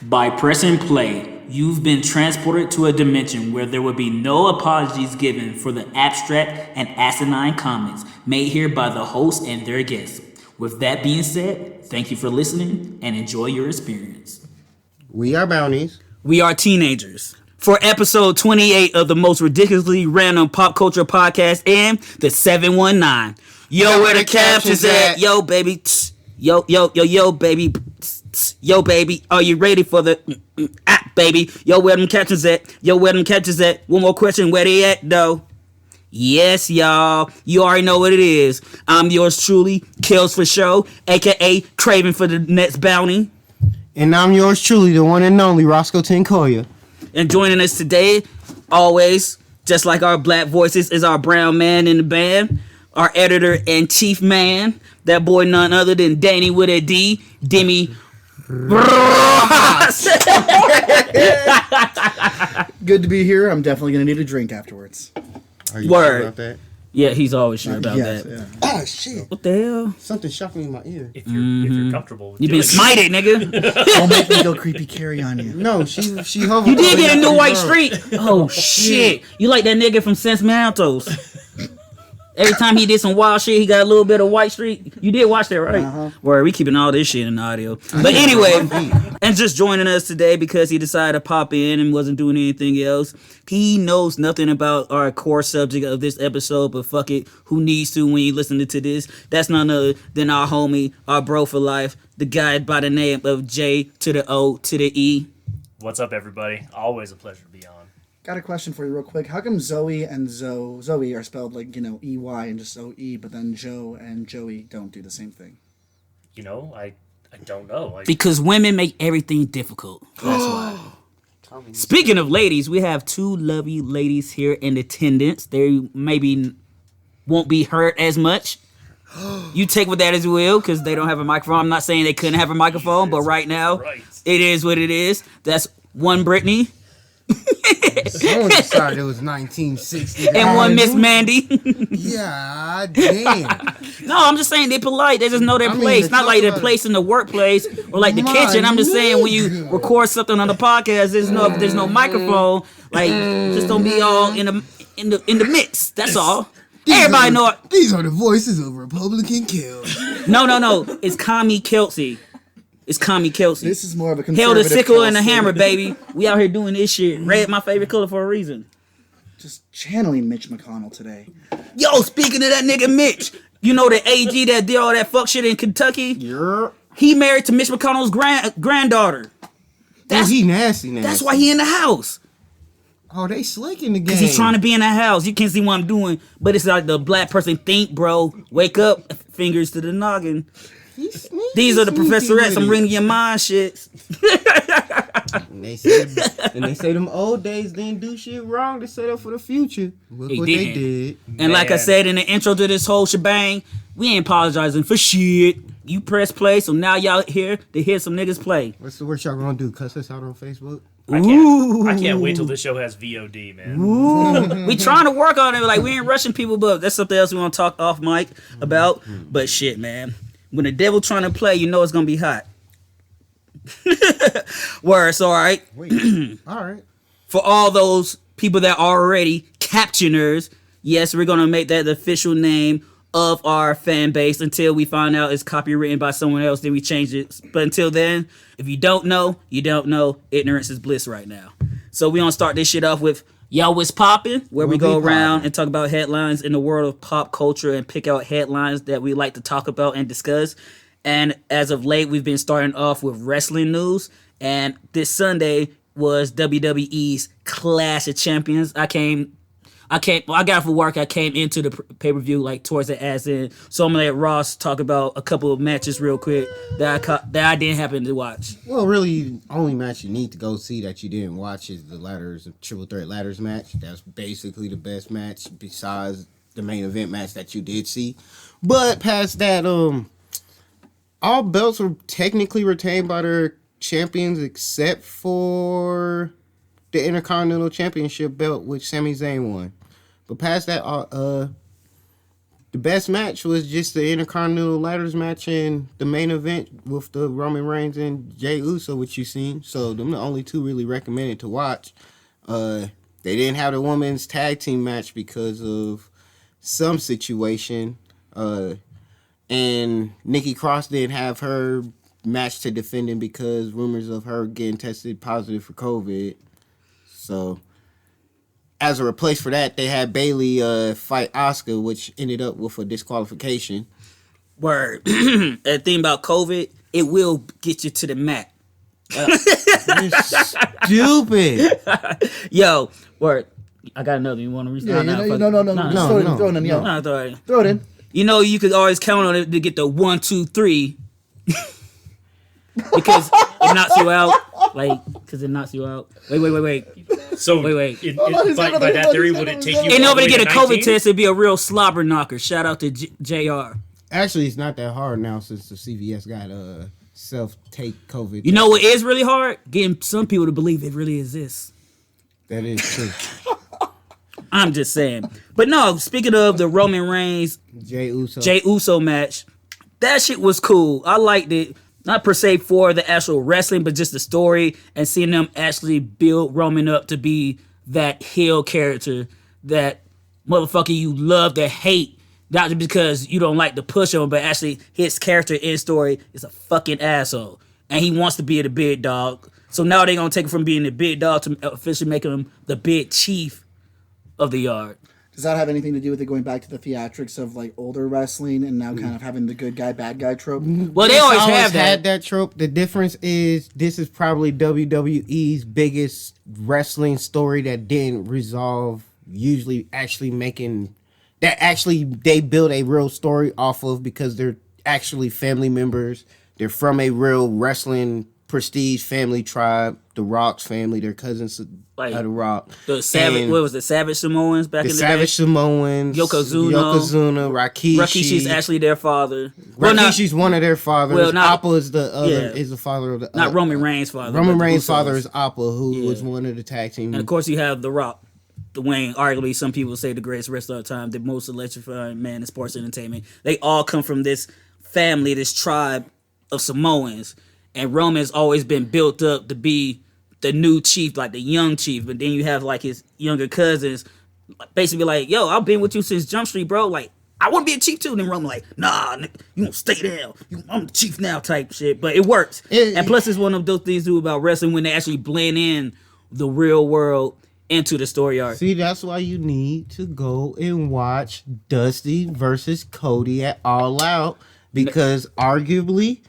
By pressing play, you've been transported to a dimension where there will be no apologies given for the abstract and asinine comments made here by the host and their guests. With that being said, thank you for listening and enjoy your experience. We are bounties. We are teenagers. For episode 28 of the most ridiculously random pop culture podcast and the 719. Yo, where the captions at? Yo, baby. Yo, baby. Yo, baby. Are you ready for the baby? Yo, where them captions at? Yo, where them captions at? One more question. Where they at, though? Yes, y'all. You already know what it is. I'm yours truly, Kills for Show, a.k.a. Craving for the next bounty. And I'm yours truly, the one and only Roscoe Tinkoya. And joining us today, always, just like our black voices, is our brown man in the band, our editor and chief man, that boy none other than Danny with a D, Demi Rojas. Good to be here. I'm definitely going to need a drink afterwards. Are you Word. sure about that? Yeah, he's always sure about Yes, that. yeah. Oh, shit. What the hell? Something shocked me in my ear. If you're comfortable with You been smited, nigga. Don't make me go creepy carry on you. No, she hovered. You did get a new white streak. Oh, shit. You like that nigga from Sense Mantos. Every time he did some wild shit, he got a little bit of white streak. You did watch that, right? Uh-huh. Where we keeping all this shit in the audio. But anyway, and just joining us today because he decided to pop in and wasn't doing anything else. He knows nothing about our core subject of this episode, but fuck it, who needs to when you listening to this? That's none other than our homie, our bro for life, the guy by the name of J to the O to the E. What's up, everybody? Always a pleasure to be on. Got a question for you real quick. How come Zoe and Zoe are spelled like, E-Y and just O-E, but then Joe and Joey don't do the same thing? You know, I don't know. Because women make everything difficult. That's why. Speaking of ladies, we have two lovely ladies here in attendance. They maybe won't be hurt as much. You take with that as you will, because they don't have a microphone. I'm not saying they couldn't have a microphone, but right now, it is what it is. That's one Brittany. Someone decided it was 1960. And one Miss Mandy. Yeah, damn. No, I'm just saying they're polite. They just know their place. Not like their place in the workplace or like the kitchen. I'm just saying when you record something on the podcast, there's no microphone. Like, just don't be all in the mix. That's all. Everybody know it. These are the voices of Republican kills. No. It's Commie Kelsey. It's Commie Kelsey. This is more of a Held conservative the sickle and the Kelsey. hammer, baby. We out here doing this shit. Red, my favorite color for a reason. Just channeling Mitch McConnell today. Yo, speaking of that nigga Mitch, you know the AG that did all that fuck shit in Kentucky? Yeah. He married to Mitch McConnell's granddaughter. He nasty. That's why he in the house. Oh, they slick in the game. Because he's trying to be in the house. You can't see what I'm doing, but it's like the black person think, bro. Wake up, fingers to the noggin. These are the professorettes. I'm reading your mind shits. And they say them old days didn't do shit wrong to set up for the future. Look what they did. And like I said in the intro to this whole shebang, we ain't apologizing for shit. You press play, so now y'all here to hear some niggas play. What's the worst y'all gonna do? Cuss us out on Facebook? I can't wait till this show has VOD, man. Ooh. We trying to work on it. Like, we ain't rushing people, but that's something else we want to talk off mic about. But shit, man. When the devil trying to play, you know it's gonna be hot. Words, all right. Wait. All right. For all those people that are already captioners, yes, we're gonna make that the official name of our fan base until we find out it's copywritten by someone else. Then we change it. But until then, if you don't know, you don't know. Ignorance is bliss right now. So we gonna start this shit off with Yo, what's poppin'? Where we go around and talk about headlines in the world of pop culture and pick out headlines that we like to talk about and discuss. And as of late, we've been starting off with wrestling news. And this Sunday was WWE's Clash of Champions. I got for work. I came into the pay-per-view like towards the ass end. So I'm gonna let Ross talk about a couple of matches real quick that I didn't happen to watch. Well, really, the only match you need to go see that you didn't watch is the triple threat ladders match. That's basically the best match besides the main event match that you did see. But past that, all belts were technically retained by their champions except for the Intercontinental Championship belt, which Sami Zayn won. But past that, the the best match was just the Intercontinental Ladders match and the main event with the Roman Reigns and Jey Uso, which you seen. So them the only two really recommended to watch. They didn't have the women's tag team match because of some situation. And Nikki Cross didn't have her match to defend in because rumors of her getting tested positive for COVID. So as a replace for that, they had Bayley fight Asuka, which ended up with a disqualification. Word. The thing about COVID, it will get you to the mat. Stupid. Yo, word. I got another. You want to Yeah, no. Throw it in, yo. No, Throw it in. You know, you could always count on it to get the 1, 2, 3. Because it knocks you out. Because it knocks you out. Wait. So Wait. By that theory, would it take you? Ain't nobody get a COVID 19? test, it'd be a real slobber knocker. Shout out to JR. Actually, it's not that hard now since the CVS got self-take COVID. You know what is really hard? Getting some people to believe it really exists. That is true. I'm just saying. But no, speaking of the Roman Reigns, Jey Uso match, that shit was cool. I liked it. Not per se for the actual wrestling, but just the story and seeing them actually build Roman up to be that heel character, that motherfucker you love to hate, not just because you don't like to push him, but actually his character in story is a fucking asshole. And he wants to be the big dog. So now they're going to take him from being the big dog to officially making him the big chief of the yard. Does that have anything to do with it going back to the theatrics of like older wrestling and now kind of having the good guy, bad guy trope? Well, they always have had that trope. The difference is this is probably WWE's biggest wrestling story that didn't resolve, usually actually making, that actually they build a real story off of because they're actually family members. They're from a real wrestling prestige family tribe, the Rock's family, their cousins of the Rock. The Savage, what was the Savage Samoans back in the day? Savage Samoans, Yokozuna, Rikishi. Rikishi's actually their father. Rikishi's one of their fathers. Well, Appa is the other, is the father of the not Roman Reigns' father. Roman Reigns' father is Appa, who was one of the tag team. And of course you have The Rock, Dwayne, arguably some people say the greatest wrestler of the time, the most electrifying man in sports entertainment. They all come from this family, this tribe of Samoans. And Roman's always been built up to be the new chief, like the young chief. But then you have like his younger cousins basically like, yo, I've been with you since Jump Street, bro. Like, I want to be a chief too. And then Roman like, nah, nigga, you gonna stay there. I'm the chief now type shit. But it works. And plus it's one of those things too about wrestling when they actually blend in the real world into the story arc. See, that's why you need to go and watch Dusty versus Cody at All Out. Because arguably,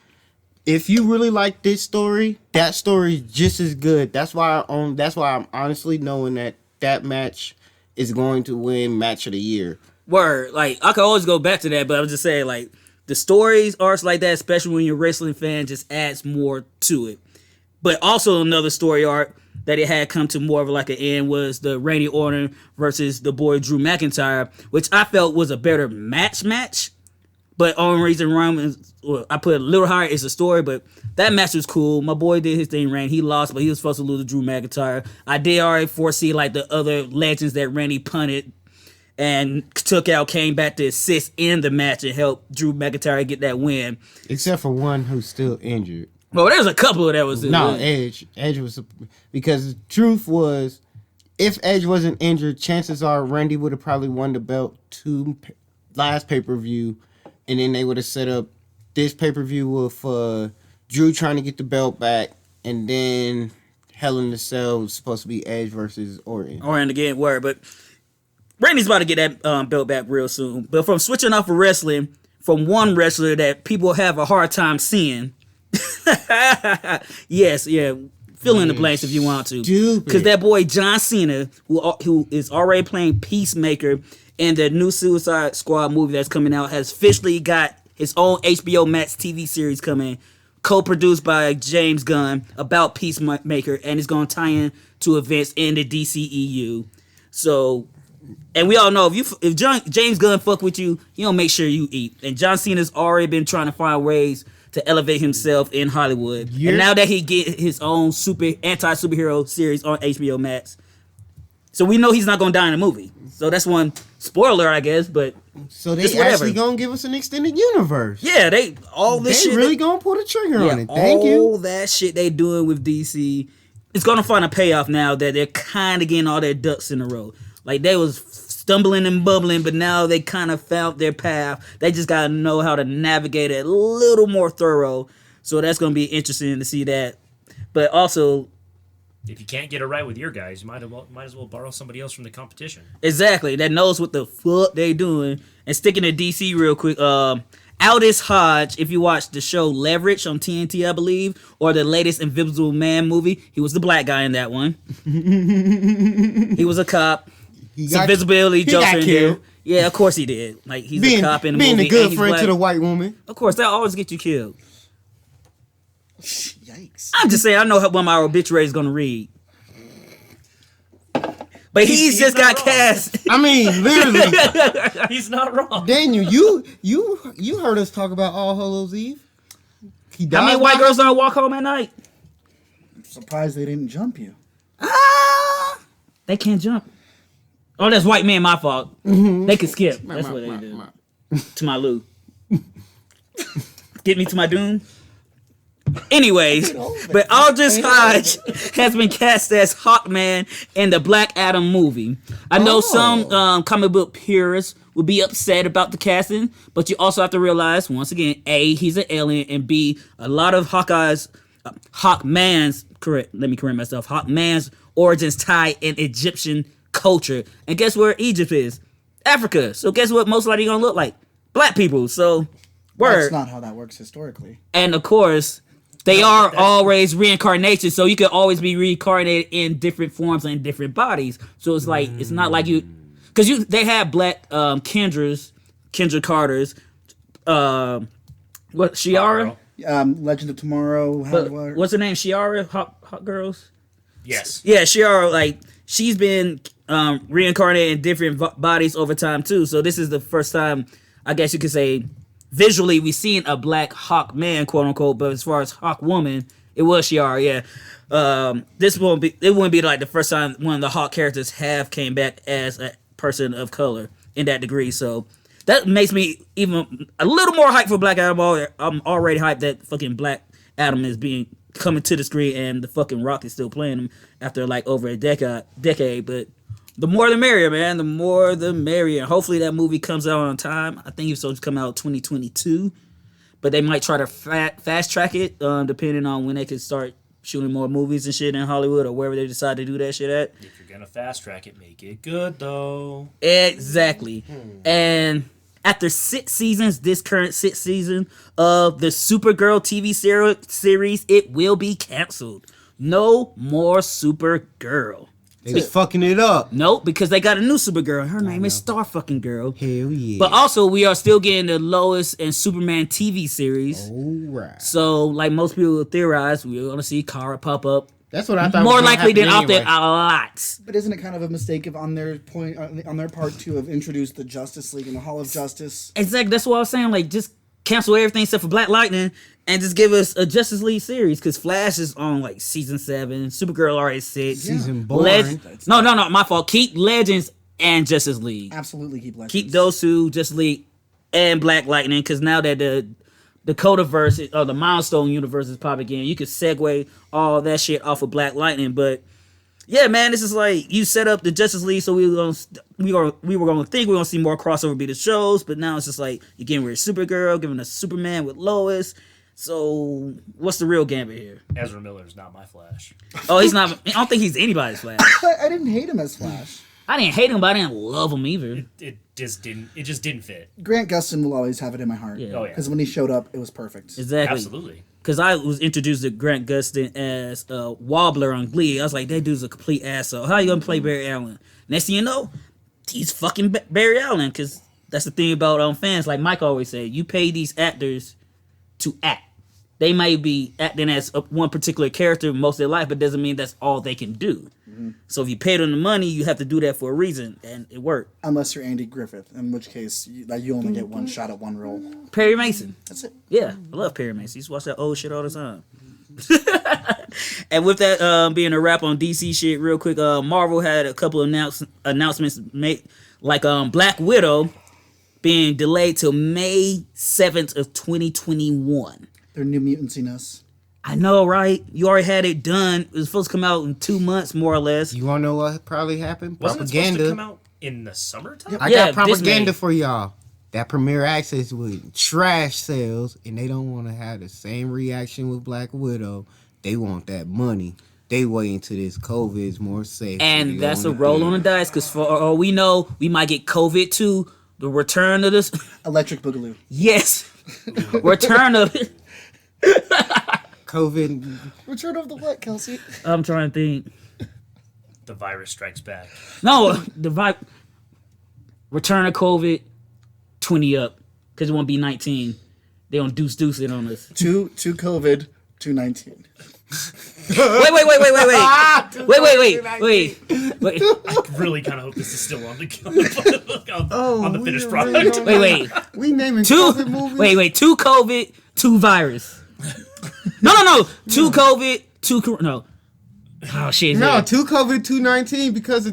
if you really like this story, that story is just as good. That's why I'm honestly knowing that match is going to win Match of the Year. Word. Like, I could always go back to that, but I'm just saying, like, the stories, arcs like that, especially when you're a wrestling fan, just adds more to it. But also another story arc that it had come to more of like an end was the Randy Orton versus the boy Drew McIntyre, which I felt was a better match. But only reason I put it a little higher is the story, but that match was cool. My boy did his thing, Randy. He lost, but he was supposed to lose to Drew McIntyre. I did already foresee like the other legends that Randy punted and took out, came back to assist in the match and help Drew McIntyre get that win. Except for one who's still injured. Well, there's a couple of that was... No, Edge. Edge was... Because the truth was, if Edge wasn't injured, chances are Randy would have probably won the belt last pay-per-view. And then they would have set up this pay-per-view with Drew trying to get the belt back. And then Hell in the Cell was supposed to be Edge versus Orton. Orton again, word. But Randy's about to get that belt back real soon. But from switching off of wrestling, from one wrestler that people have a hard time seeing. Yes, yeah. Fill in the blanks if you want to. Because that boy John Cena, who is already playing Peacemaker in the new Suicide Squad movie that's coming out, has officially got his own HBO Max TV series coming, co-produced by James Gunn about Peacemaker, and it's going to tie in to events in the DCEU. So, and we all know if James Gunn fuck with you, he don't make sure you eat. And John Cena's already been trying to find ways to elevate himself in Hollywood. And now that he get his own anti-superhero series on HBO Max, So we know he's not gonna die in the movie. So that's one spoiler, I guess. But So they it's whatever. actually gonna give us an extended universe. yeah, they all this They shit. really gonna pull the trigger yeah, on it. Thank all you. that shit they doing with DC, it's gonna find a payoff now that they're kind of getting all their ducks in a row. Like they was stumbling and bubbling, but now they kind of found their path. They just gotta know how to navigate it a little more thorough. So that's gonna be interesting to see that. But also, If you can't get it right with your guys, you might as well borrow somebody else from the competition. exactly, that knows what the fuck they doing. And sticking to DC real quick, Aldous Hodge, if you watch the show Leverage on TNT, I believe, or the latest Invisible Man movie, he was the black guy in that one. He was a cop. Some visibility jokes got in killed. there. Yeah, of course he did. Like he's a cop in the being movie. a good and he's friend black. to the white woman. Of course, that always get you killed. Yikes. I'm just saying, I know what my obituary is gonna read. But he's just not got wrong. cast. I mean, literally, He's not wrong. Daniel, you heard us talk about All Hallows Eve. He How many died white by- girls don't walk home at night? I'm surprised they didn't jump you. Ah, they can't jump. Oh, that's white man. My fault. They can skip. That's what they do. To my Lou. Get me to my doom. Anyways, but Aldous Hodge has been cast as Hawkman in the Black Adam movie. I know some comic book purists will be upset about the casting, but you also have to realize, once again, A, he's an alien, and B, a lot of Hawkeye's, Hawkman's, let me correct myself, Hawkman's origins tie in Egyptian culture. And guess where Egypt is? Africa. So guess what most likely gonna look like? Black people. So, word. That's not how that works historically. And of course, they are always reincarnations, so you can always be reincarnated in different forms and different bodies. So it's like it's not like you, because they have black Kendra Carters, what Shiara? Legend of Tomorrow. What's her name? Shiara Hot Girls. Yes. Yeah, Shiara. Like she's been reincarnated in different bodies over time too. So this is the first time, I guess you could say, visually we seen a black Hawk man, quote unquote, but as far as Hawk woman, it was Shiara, yeah. It wouldn't be like the first time one of the Hawk characters have came back as a person of color in that degree. So that makes me even a little more hyped for Black Adam. I'm already hyped that fucking Black Adam is coming to the screen and the fucking Rock is still playing him after like over a decade, but the more the merrier, man. The more the merrier. Hopefully that movie comes out on time. I think it's supposed to come out 2022. But they might try to fast track it, depending on when they can start shooting more movies and shit in Hollywood or wherever they decide to do that shit at. If you're gonna fast track it, make it good though. Exactly. And after 6 seasons, this current 6th season of the Supergirl TV series, it will be canceled. No more Supergirl. They fucking it up. Nope, because they got a new Supergirl. Her name is Star fucking Girl. Hell yeah. But also, we are still getting the Lois and Superman TV series. Alright. So, like most people theorize, we're going to see Kara pop up. That's what I thought. More was gonna likely than happen out there anyway. a lot. But isn't it kind of a mistake if on their part to have introduced the Justice League and the Hall of Justice? Exactly. That's what I was saying. Like, just cancel everything except for Black Lightning and just give us a Justice League series. Because Flash is on, like, season 7. Supergirl already 6. Season boring. No, my fault. Keep Legends and Justice League. Absolutely keep Legends. Keep those two, Justice League and Black Lightning. Because now that the Codaverse or the Milestone universe is popping again, you could segue all that shit off of Black Lightning. But yeah, man, this is like you set up the Justice League, so we were gonna think we were gonna see more crossover be the shows, but now it's just like you're getting rid of Supergirl, giving us Superman with Lois. So what's the real gambit here? Ezra Miller's not my Flash. Oh, he's not. I don't think he's anybody's Flash. I didn't hate him as Flash. I didn't hate him, but I didn't love him either. It just didn't fit. Grant Gustin will always have it in my heart. Yeah. Oh yeah. Because when he showed up, it was perfect. Exactly. Absolutely. Because I was introduced to Grant Gustin as a Wobbler on Glee. I was like, that dude's a complete asshole. How you gonna play Barry Allen? Next thing you know, he's fucking Barry Allen. Because that's the thing about fans. Like Mike always said, you pay these actors to act. They might be acting as one particular character most of their life, but doesn't mean that's all they can do. Mm-hmm. So if you pay them the money, you have to do that for a reason, and it worked. Unless you're Andy Griffith, in which case you only get one shot at one role. Perry Mason. That's it. Yeah, I love Perry Mason. I used to watch that old shit all the time. And with that being a wrap on DC shit, real quick, Marvel had a couple of announcements made, like Black Widow being delayed till May 7th of 2021. They're New Mutants in us. I know, right? You already had it done. It was supposed to come out in 2 months, more or less. You want to know what probably happened? Wasn't it Propaganda. supposed to come out in the summertime? I Yeah, got this propaganda May. for y'all. That Premiere Access with trash sales, and they don't want to have the same reaction with Black Widow. They want that money. They wait until this COVID is more safe. And that's a roll on the dice, because for all we know, we might get COVID too. The return of this. Electric Boogaloo. Yes. Return of it. COVID. Return of the what, Kelsey? I'm trying to think. The virus strikes back. No, return of COVID, 20 up, because it won't be 19. They don't deuce it on us. Two COVID, 219. Wait. I really kind of hope this is still on the on the finished product. Wait. We naming Two. COVID movies? Wait. 2 COVID, 2 virus. No. 2 COVID, 2 no. Oh shit. No, yeah. 2 COVID, 219 because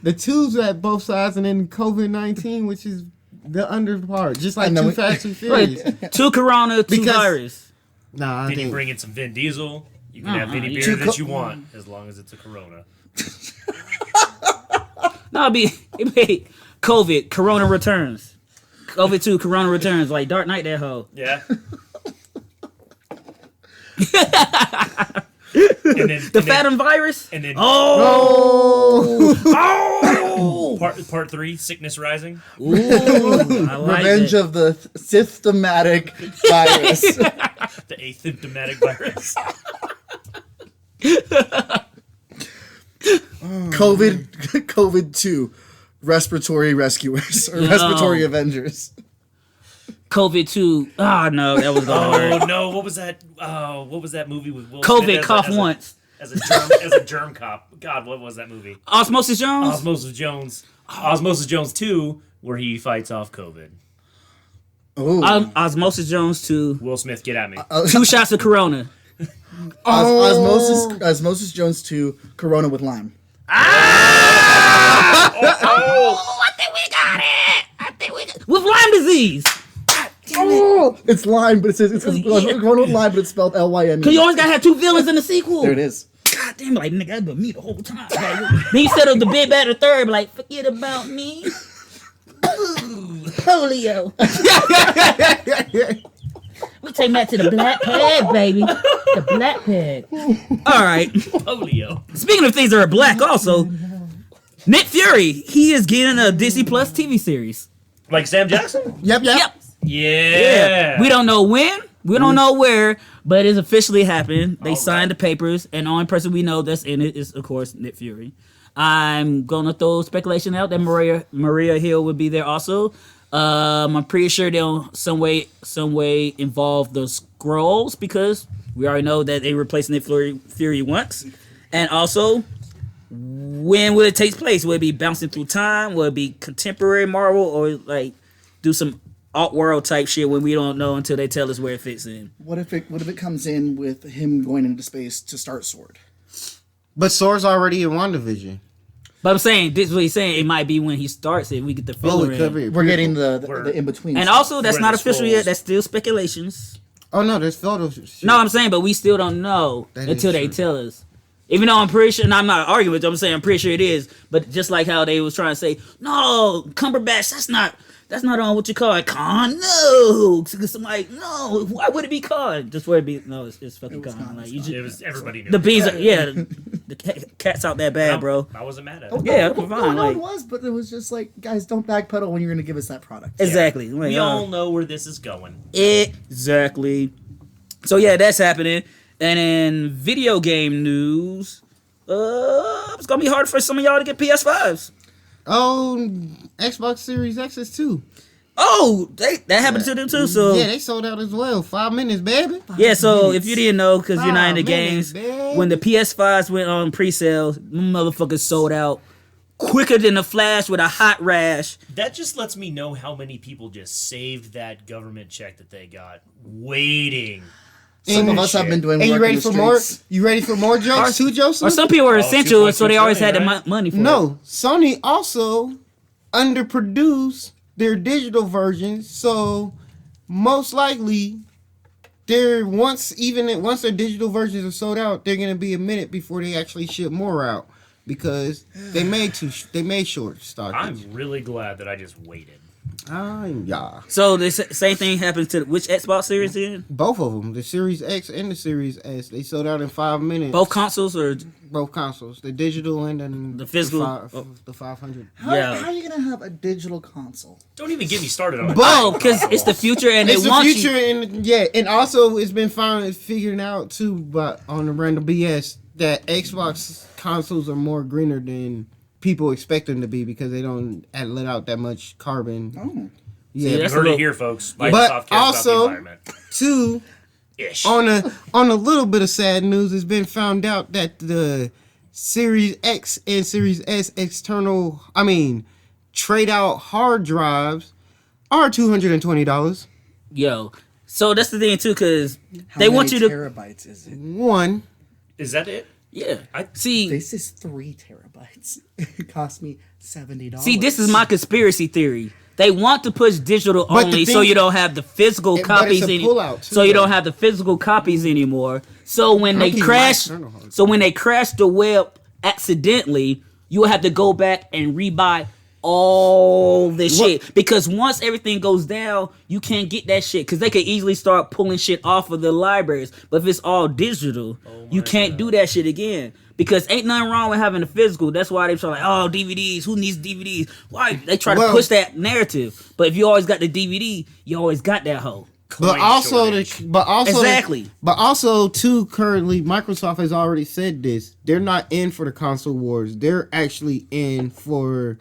the 2's at both sides, and then COVID-19, which is the under part, just like And then 2 we- Fast and Furious. Wait, 2 Corona, 2 Because- virus. Nah, I Then you think bring in some Vin Diesel. You can have any you- beer that you want, as long as it's a Corona. No, it'd be COVID, Corona returns. COVID 2, Corona returns, like Dark Knight that hoe. Yeah. And then The Phantom virus? And then Oh! part 3, Sickness Rising. Ooh, I like Revenge it. of the systematic virus. The asymptomatic virus. COVID 2. Respiratory rescuers or No. respiratory avengers. COVID 2. Oh, no, that was the Oh word. no! What was that? What was that movie with Will COVID, Smith cough once. as a germ cop? God, what was that movie? Osmosis Jones? Osmosis Jones. Osmosis Jones 2, where he fights off COVID. Oh. Osmosis Jones 2. Will Smith, get at me. 2 shots of Corona. Osmosis Jones 2. Corona with lime. I think we got it. With Lyme disease. Oh, it's lime, but it says Corona with lime, but it's spelled Lyme. Because you always got to have 2 villains in the sequel. There it is. God damn, like, nigga, that's been me the whole time. Like, then you set up the big bad third, be like, forget about me. Ooh, polio. We take that to the black peg, baby. The black peg. All right. Polio. Speaking of things that are black, also, Nick Fury, he is getting a Disney Plus TV series. Like Sam Jackson? Yep. Yep. Yeah. We don't know when, we don't know where, but it's officially happened. They All signed right. the papers, and the only person we know that's in it is, of course, Nick Fury. I'm gonna throw speculation out that Maria Hill would be there also. I'm pretty sure they'll some way involve the Skrulls, because we already know that they replaced Nick Fury once. And also, when will it take place? Will it be bouncing through time? Will it be contemporary Marvel, or like do some alt world type shit when we don't know until they tell us where it fits in? What if it comes in with him going into space to start Sword? But Sword's already in WandaVision. But I'm saying, this is what he's saying. It might be when he starts it. We get the filler it could in. be. We're getting the in between. And also, that's We're in not the official scrolls. yet. That's still speculations. Oh no, there's photos. No, I'm saying, but we still don't know That until is they true. tell us. Even though I'm pretty sure, and I'm not arguing with them, I'm saying I'm pretty sure it is. But just like how they was trying to say, no, Cumberbatch, that's not on what you call it, Khan. No, because I'm like, no, why would it be Khan? Just where it be? No, it's fucking Khan. not, Like it's you not. just, It was everybody knew. the bees are the cat's out that bad, bro. I wasn't mad at Oh, it. Yeah, no, fine, no, like- it was, but it was just like, guys, don't backpedal when you're going to give us that product. Exactly. Like, We all know where this is going. Exactly. So yeah, that's happening. And in video game news, it's gonna be hard for some of y'all to get PS5s. Oh, Xbox Series X's too. Oh, that happened to them too. So Yeah, they sold out as well. 5 minutes, baby. yeah, so if you didn't know, because you're not in the 5 games, minutes, baby. when the PS5s went on pre-sale, motherfuckers sold out quicker than a flash with a hot rash. That just lets me know how many people just saved that government check that they got, waiting Some of us have been doing And work you ready in the for more? streets. You ready for more jokes too, Joseph? Or some people are essential, so they always had the right? money for it. No, Sony also underproduced their digital versions, so most likely once their digital versions are sold out, they're gonna be a minute before they actually ship more out because they made short stock. I'm really glad that I just waited. Yeah. So the same thing happens to which Xbox series then? Both of them, the Series X and the Series S, they sold out in 5 minutes. Both consoles or Both consoles, the digital and then The physical? the 500. How Yeah. are you gonna have a digital console? Don't even get me started on it. Oh, because it's the future and It's they the want future, you. and also it's been figured out too, but on the random BS that Xbox consoles are more greener than people expect them to be because they don't let out that much carbon. Oh. Yeah, See, You that's heard a it little- here, folks. But Microsoft cares also- about the environment. Two, Ish. on a little bit of sad news, it's been found out that the Series X and Series S trade out hard drives are $220. Yo. So that's the thing too, because How they many want you to. terabytes is it? One. Is that it? Yeah. I- See, This is 3 terabytes. It cost me $70. this is my conspiracy theory. They want to push digital But the only, thing- so you don't have the physical But it's copies a anymore. pullout, too, So you though. don't have the physical copies anymore. So when How they can you crash, buy external hard so when they crash the web accidentally, you will have to go back and rebuy all this What- shit because once everything goes down, you can't get that shit because they could easily start pulling shit off of the libraries. But if it's all digital, you can't do that shit again. Because ain't nothing wrong with having a physical. That's why they try like, oh, DVDs. Who needs DVDs? Why they try to Well- push that narrative? But if you always got the DVD, you always got that hoe. But Coin also, shortage. Exactly. But also, too, currently, Microsoft has already said this. They're not in for the console wars. They're actually in for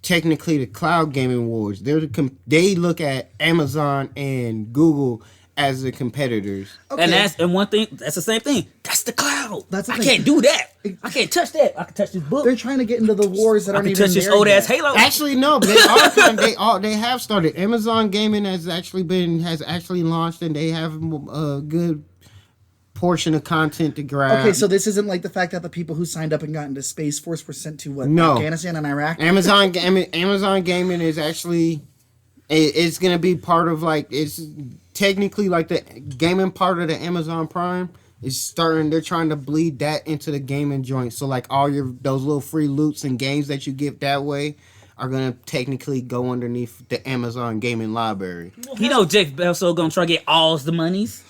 technically the cloud gaming wars. They look at Amazon and Google as the competitors. Okay. And one thing, that's the same thing. That's the cloud. That's the I thing. can't do that. I can't touch that. I can touch this book. They're trying to get into the wars that I aren't can even touch this there old ass yet. Halo. Actually, no, they have started. Amazon Gaming has actually launched, and they have a good portion of content to grab. Okay, so this isn't like the fact that the people who signed up and got into Space Force were sent to what? No. Afghanistan and Iraq? Amazon Gaming is actually it's gonna be part of it's technically like the gaming part of the Amazon Prime is starting. They're trying to bleed that into the gaming joint. So like all those little free loots and games that you get that way are gonna technically go underneath the Amazon gaming library. You know Jeff Bezos gonna try to get all the monies.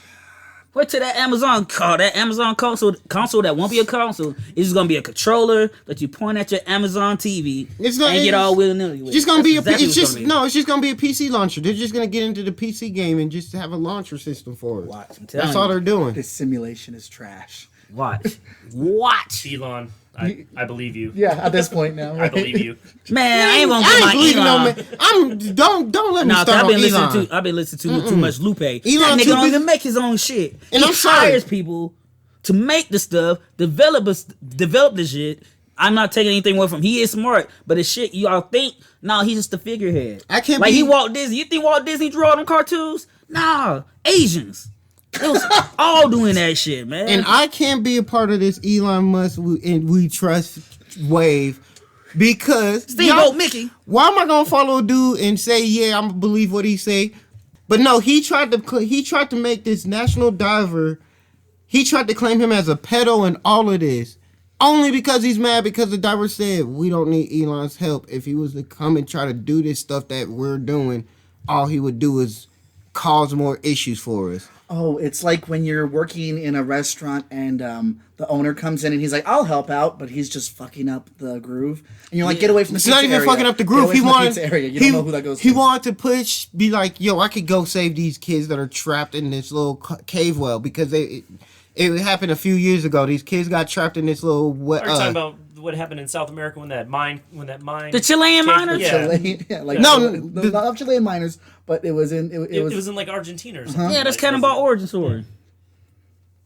Wait till that Amazon console that won't be a console. It's just gonna be a controller that you point at your Amazon TV It's not- and get all willy nilly with. It's just gonna be It's just gonna be a PC launcher. They're just gonna get into the PC game and just have a launcher system for it. Watch. I'm telling That's all you. they're doing. This simulation is trash. Watch. Elon, I believe you. Yeah, at this point now. I Right? believe you. Man, I ain't gonna I get ain't my believing no Elon. man. Don't let me Nah, start I've on been Elon. listening to too much Lupe. Elon That nigga too don't busy- even make his own shit. And He I'm sorry. hires people to make the stuff, develop the shit. I'm not taking anything away from him. He is smart, but the shit y'all think, nah, he's just the figurehead. I can't like be- he Walt Disney. You think Walt Disney drew all them cartoons? Nah, Asians. They was all doing that shit, man. And I can't be a part of this Elon Musk and we trust wave because Steamboat Mickey. why am I gonna follow a dude and say yeah I'm gonna believe what he say? But no, he tried to make this national diver. He tried to claim him as a pedo and all of this. Only because he's mad because the diver said we don't need Elon's help. If he was to come and try to do this stuff that we're doing, all he would do is cause more issues for us. Oh, it's like when you're working in a restaurant and the owner comes in and he's like, "I'll help out," but he's just fucking up the groove, and you're like, "Get away from the It's pizza not even area. fucking up the Get groove. away He from the wanted. pizza area. You don't know who that goes He to." wanted to be like, "Yo, I could go save these kids that are trapped in this little cave well because it happened a few years ago. These kids got trapped in this little. Are you talking about what happened in South America when that mine? The Chilean miners? Yeah. Chilean, yeah, like No, not Chilean miners, but it was in It was in like Argentina or Uh-huh. something. Yeah, that's Like, Cannonball Origin Story.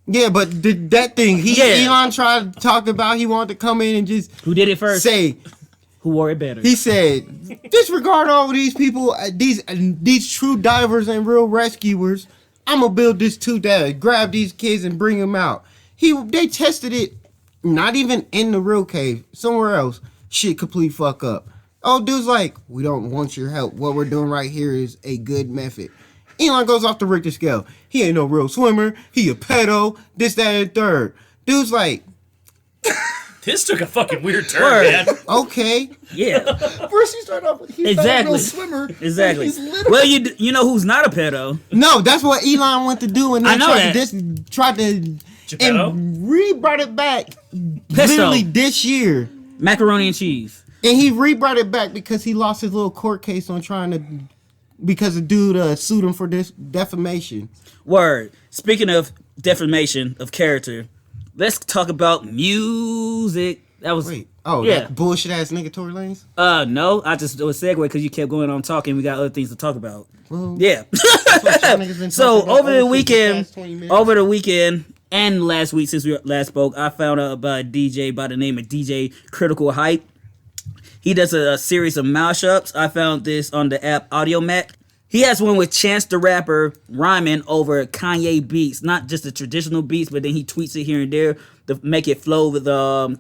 Yeah, but that thing Elon tried to talk about. He wanted to come in and just Who did it first? say. Who wore it better? He said, disregard all of these people, these true divers and real rescuers. I'm gonna build this too, Dad. Grab these kids and bring them out. They tested it, not even in the real cave, somewhere else. Shit, complete fuck up. Oh, dude's like, we don't want your help. What we're doing right here is a good method. Elon goes off the Richter scale. He ain't no real swimmer. He a pedo. This, that, and third. Dude's like, This took a fucking weird turn, man. okay. Yeah. First, you start off with he's not a real swimmer. Exactly. He's literally... Well, you know who's not a pedo? No, that's what Elon went to do, and I know tried to Geppetto? and re-brought it back literally this year. Macaroni and cheese. And he re-brought it back because he lost his little court case on because the dude sued him for this defamation. Word. Speaking of defamation of character, let's talk about music. That was that bullshit ass nigga Tory Lanez? No, I just was segue because you kept going on talking. We got other things to talk about. Well, Yeah. So over the weekend and last week since we last spoke, I found out about a DJ by the name of DJ Critical Hype. He does a series of mashups. I found this on the app Audiomack. He has one with Chance the Rapper rhyming over Kanye beats, not just the traditional beats, but then he tweaks it here and there to make it flow with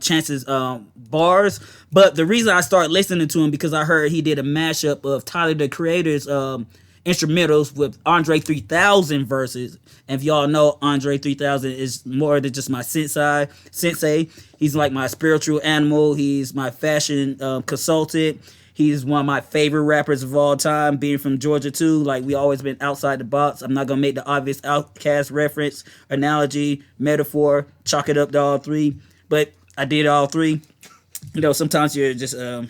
Chance's bars. But the reason I started listening to him because I heard he did a mashup of Tyler the Creator's instrumentals with Andre 3000 verses. And if y'all know, Andre 3000 is more than just my sensei. He's like my spiritual animal. He's my fashion consultant. He's one of my favorite rappers of all time, being from Georgia too. Like, we always been outside the box. I'm not going to make the obvious Outkast reference, analogy, metaphor, chalk it up to all three. But I did all three. You know, sometimes you're just a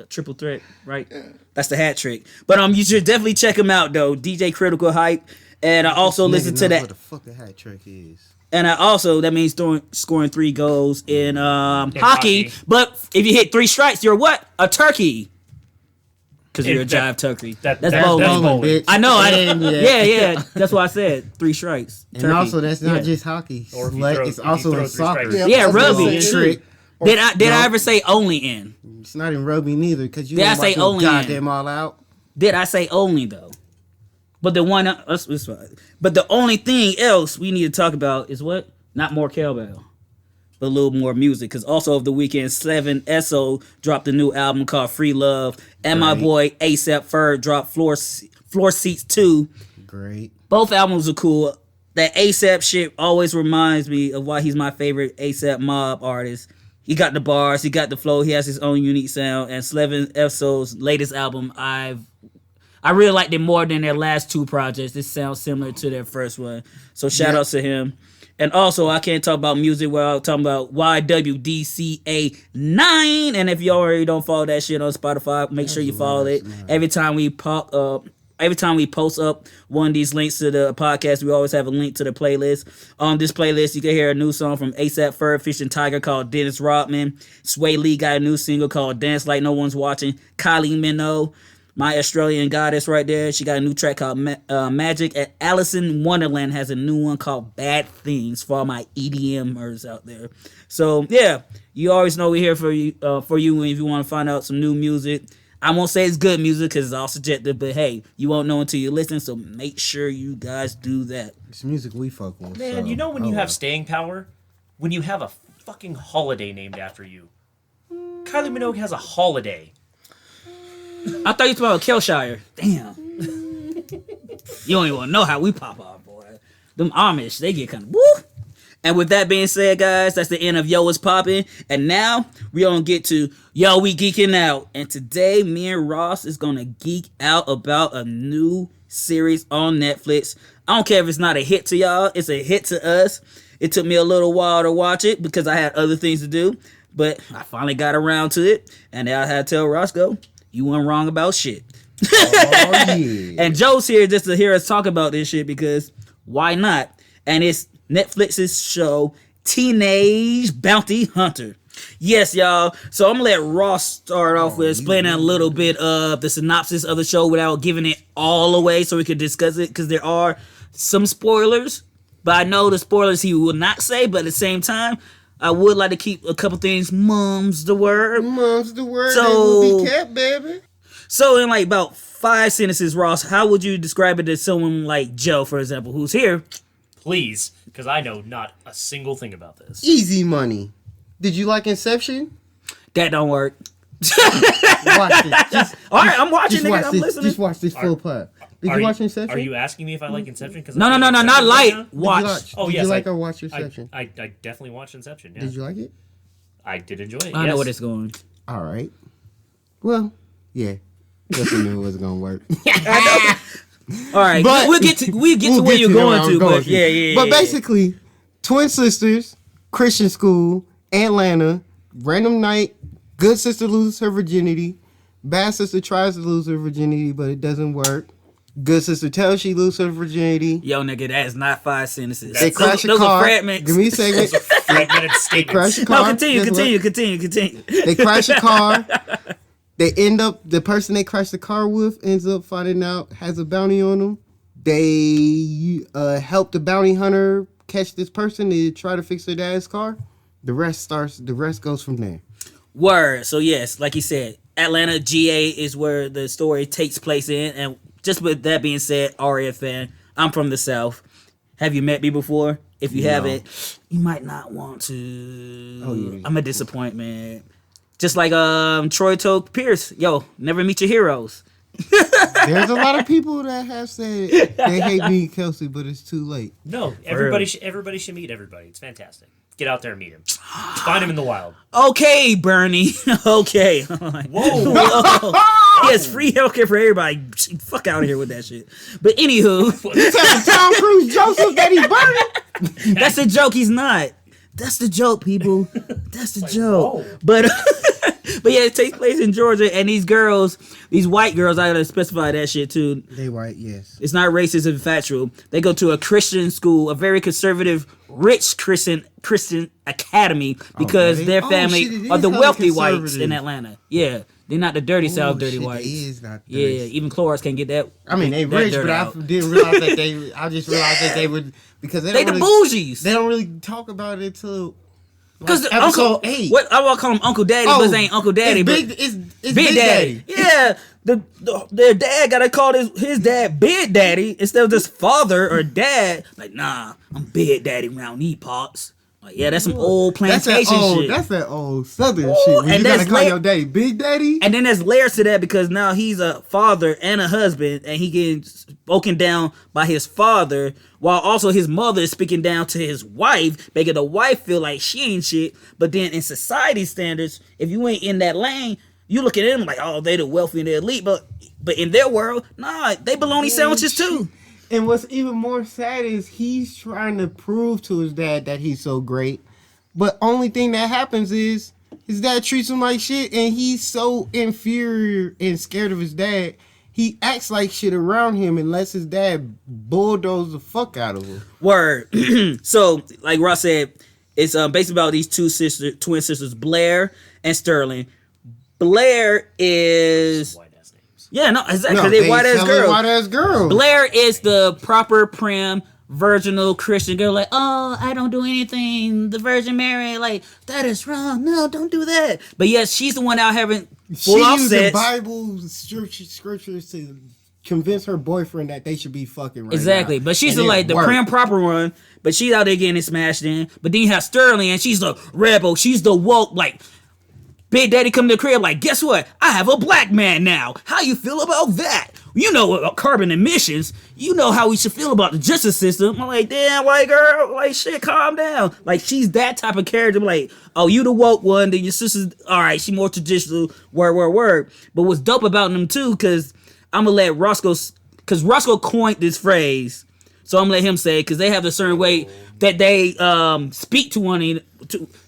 triple threat, right? Yeah. That's the hat trick. But you should definitely check him out, though. DJ Critical Hype. And I also listen to that. What the fuck the hat trick is. And that means scoring 3 goals in hockey. But if you hit 3 strikes, you're what? A turkey. Because you're a jive turkey. That's bowling. Bitch. I know. Yeah. That's why I said 3 strikes. And turkey. Also, that's not just hockey. It's also in soccer. Yeah, rugby. Trick. Did I ever say only in? It's not in rugby neither. Because you did I say only goddamn all out. Did I say only though? But the one, but the only thing else we need to talk about is what? Not more cowbell, but a little more music. Because also over the weekend, 7 SO dropped a new album called Free Love, and my boy ASAP Ferg dropped Floor Seats 2. Great. Both albums are cool. That ASAP shit always reminds me of why he's my favorite ASAP Mob artist. He got the bars, he got the flow, he has his own unique sound. And 7 SO's latest album, I really liked it more than their last 2 projects. This sounds similar to their first one. So shout outs to him. And also, I can't talk about music without talking about YWDCA 9. And if you already don't follow that shit on Spotify, make sure you follow it. Every time we post up one of these links to the podcast, we always have a link to the playlist. On this playlist, you can hear a new song from ASAP Ferg, Featuring Tiger called Dennis Rodman. Sway Lee got a new single called Dance Like No One's Watching. Kylie Minogue, my Australian goddess right there, she got a new track called Magic. And Alison Wonderland has a new one called Bad Things for all my EDMers out there. So, yeah, you always know we're here for you if you want to find out some new music. I won't say it's good music because it's all subjective, but hey, you won't know until you listen, so make sure you guys do that. It's music we fuck with. Man, so, you know when you have staying power? When you have a fucking holiday named after you. Kylie Minogue has a holiday. I thought you were talking about Kelshire. Damn. You don't even want to know how we pop off, boy. Them Amish, they get kind of woo. And with that being said, guys, that's the end of Yo What's Poppin'. And now we gonna get to Yo We Geeking Out. And today, me and Ross is gonna geek out about a new series on Netflix. I don't care if it's not a hit to y'all, it's a hit to us. It took me a little while to watch it because I had other things to do, but I finally got around to it. And I had to tell Roscoe, you weren't wrong about shit. Oh, yeah. And Joe's here just to hear us talk about this shit because why not? And it's Netflix's show Teenage Bounty Hunter. Yes, y'all. So I'm gonna let Ross start off with explaining a little bit of the synopsis of the show without giving it all away so we could discuss it, because there are some spoilers, but I know the spoilers he will not say, but at the same time I would like to keep a couple things mum's the word. Mum's the word. So, they will be kept, baby. So in like about 5 sentences, Ross, how would you describe it to someone like Joe, for example, who's here? Please, because I know not a single thing about this. Easy money. Did you like Inception? That don't work. Watch it. All right, I'm watching Just it. watch I'm this. listening. Just watch this full part. Did you watch Inception? Are you asking me if I like Inception? Cause No, I'm not Inception light. right now? Watch. Oh, did yes, you like I- or watch Inception? I definitely watched Inception. Yeah. Did you like it? I did enjoy it. I yes. know where it's going. All right. Well, yeah. Justin knew it wasn't gonna work. All right, But- we'll get to where you're going to. But yeah. But basically, twin sisters, Christian school, Atlanta, random night. Good sister loses her virginity. Bad sister tries to lose her virginity, but it doesn't work. Good sister tells she loses her virginity. Yo, nigga, that is not 5 sentences. They crash a those car. are fragments. Give me a second. Fragmented They crash statements. a car. No, continue. Guess what? They crash a car. They end up, the person they crashed the car with ends up finding out has a bounty on them. They help the bounty hunter catch this person to try to fix their dad's car. The rest goes from there. Word. So yes, like you said, Atlanta, GA is where the story takes place in. And just with that being said, Aria fan, I'm from the South. Have you met me before? If you haven't, you might not want to. Oh, yeah. I'm a disappointment. Just like Troy told Pierce, yo, never meet your heroes. There's a lot of people that have said they hate me and Kelsey, but it's too late. No, everybody should meet everybody. It's fantastic. Get out there and meet him. Find him in the wild. Okay, Bernie. Okay. Whoa. Yes, free healthcare for everybody. Fuck out of here with that shit. But anywho, Tom Cruise Joseph that he's burning. that's the joke. He's not. That's the joke, people. That's the joke. whoa. But but yeah, it takes place in Georgia, and these girls, these white girls, I gotta specify that shit too. They white, yes. It's not racist and factual. They go to a Christian school, a very conservative, rich Christian academy because really? their Oh, family shit, it are is the hella wealthy whites conservative. in Atlanta. Yeah, they're not the dirty South dirty shit, whites. They is not Yeah, dirty. even Clorox can't get that. I mean, they that rich, dirt but out. I didn't realize that they. I just realized that they would because They the don't bougies. They don't really talk about it till Because like Uncle episode 8. What I want to call him Uncle Daddy, but it ain't Uncle Daddy, It's but Big Daddy. Yeah, their dad gotta call his dad Big Daddy instead of just father or dad. Like, nah, I'm Big Daddy around these parts. Like, yeah, that's some old plantation shit. That's that old Southern shit. When and you that's gotta call like- your daddy Big Daddy. And then there's layers to that because now he's a father and a husband, and he getting spoken down by his father, while also his mother is speaking down to his wife, making the wife feel like she ain't shit. But then in society standards, if you ain't in that lane, you look at them like, oh, they the wealthy and the elite. But in their world, nah, they bologna sandwiches too. And what's even more sad is he's trying to prove to his dad that he's so great. But only thing that happens is his dad treats him like shit, and he's so inferior and scared of his dad. He acts like shit around him and lets his dad bulldoze the fuck out of him. Word. So, like Ross said, it's based about these twin sisters, Blair and Sterling. Blair is White ass names. yeah, no, exactly. 'cause they white ass girls. White ass girls. Blair is the proper prim virginal Christian girl, like, oh, I don't do anything. The Virgin Mary, like, that is wrong. No, don't do that. But yes, she's the one out having full She used the offsets. Bible scriptures to convince her boyfriend that they should be fucking right Exactly, now. but she's And it like the worked. prim proper one. But she's out there getting it smashed in. But then you have Sterling, and she's the rebel. She's the woke, like, Big Daddy come to the crib, like, guess what? I have a black man now. How you feel about that? You know about carbon emissions. You know how we should feel about the justice system. I'm like, damn, white girl. Like, shit, calm down. Like, she's that type of character. I'm like, oh, you the woke one. Then your sister's, all right, she more traditional. Word. But what's dope about them, too, because I'm going to let Roscoe, because Roscoe coined this phrase. So I'm going to let him say it, because they have a certain way that they speak to one another.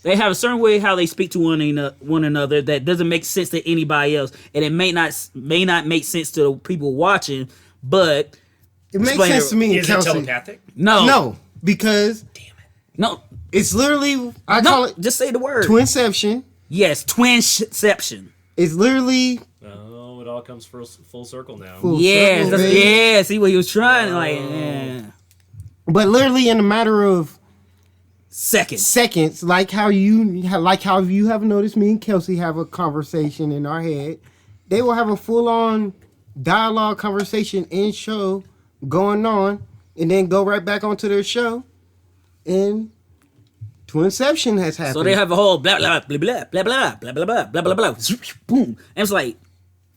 They have a certain way how they speak to one another that doesn't make sense to anybody else, and it may not make sense to the people watching. But It makes explain sense it. to me and Is it Kelsey. telepathic? No, because no, it's literally I call it just say the word. twinception. Yes, twinception. It's literally Oh, it all comes full circle now. full Yeah, circle, that's, baby. yeah. See what he was trying, like, yeah. But literally in a matter of Seconds. seconds, like how you have noticed me and Kelsey have a conversation in our head. they will have a full on dialogue conversation in show going on, and then go right back onto their show. And to Inception has happened. So they have a whole blah blah blah blah blah blah blah blah blah blah blah blah. Boom. And it's like,